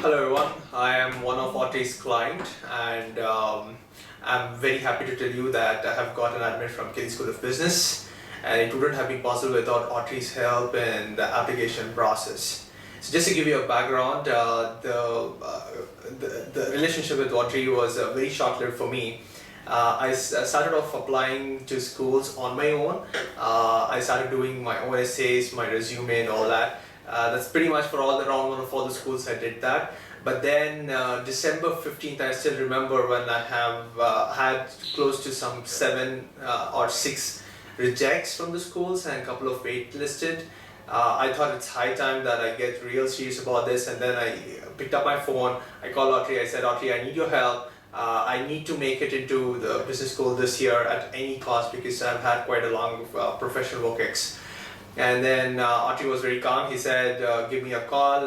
Hello everyone, I am one of Audrey's client and I'm very happy to tell you that I have got an admit from Kelley School of Business, and it wouldn't have been possible without Audrey's help in the application process. So just to give you a background, the relationship with Audrey was very short-lived for me. I started off applying to schools on my own. I started doing my own essays, my resume and all that. That's pretty much for around one of all the schools I did that. But then December 15th, I still remember when I have had close to some 7 or 6 rejects from the schools and a couple of waitlisted. I thought it's high time that I get real serious about this, and then I picked up my phone, I called Audrey, I said, Audrey, I need your help. I need to make it into the business school this year at any cost because I've had quite a long professional work ex. And then Audrey was very calm. He said, give me a call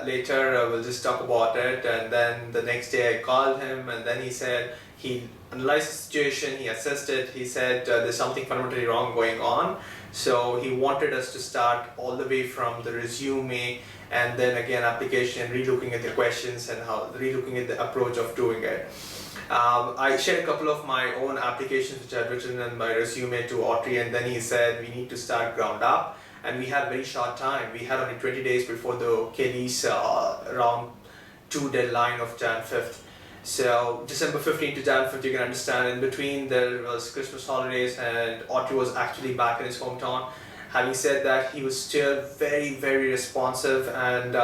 later, we'll just talk about it. And then the next day I called him, and then he said he analyzed the situation, he assessed it, he said there's something fundamentally wrong going on. So he wanted us to start all the way from the resume and then again application, relooking at the questions and relooking at the approach of doing it. I shared a couple of my own applications which I had written in my resume to Audrey, and then he said we need to start ground up, and we had very short time. We had only 20 days before the Kelley's round 2 deadline of Jan 5th. So December 15th to Jan 5th, you can understand, in between there was Christmas holidays and Audrey was actually back in his hometown. Having said that, he was still very responsive, and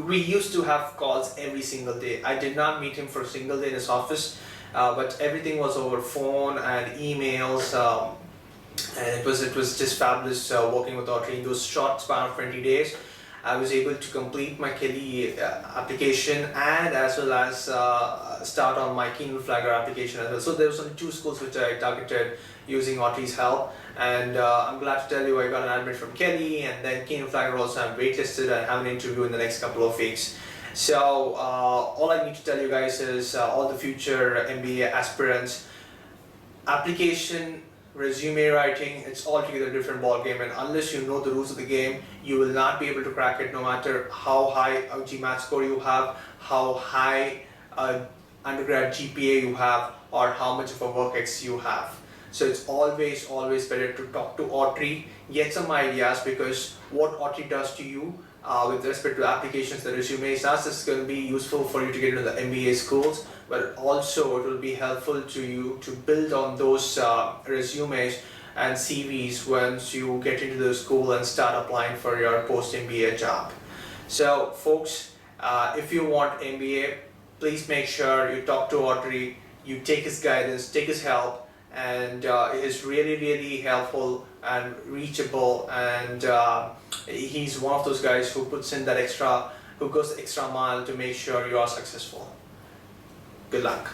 we used to have calls every single day. I did not meet him for a single day in his office, but everything was over phone and emails, and it was just fabulous working with Audrey in those short span of 20 days. I was able to complete my Kelley application and as well as start on my Keenan Flagger application as well. So there was only 2 schools which I targeted using Audrey's help, and I'm glad to tell you I got an admit from Kelley, and then Keenan Flagger also I'm waitlisted and have an interview in the next couple of weeks. So all I need to tell you guys is all the future MBA aspirants, application, resume writing, it's altogether a different ball game, and unless you know the rules of the game, you will not be able to crack it no matter how high a GMAT score you have, how high undergrad GPA you have, or how much of a work ex you have. So it's always better to talk to Audrey, get some ideas, because what Audrey does to you with respect to applications, the resumes, not just going to be useful for you to get into the MBA schools, but also it will be helpful to you to build on those resumes and CVs once you get into the school and start applying for your post-MBA job. So folks, if you want MBA, please make sure you talk to Audrey, you take his guidance, take his help, and it is really helpful and reachable, and he's one of those guys who puts in that who goes the extra mile to make sure you are successful. Good luck.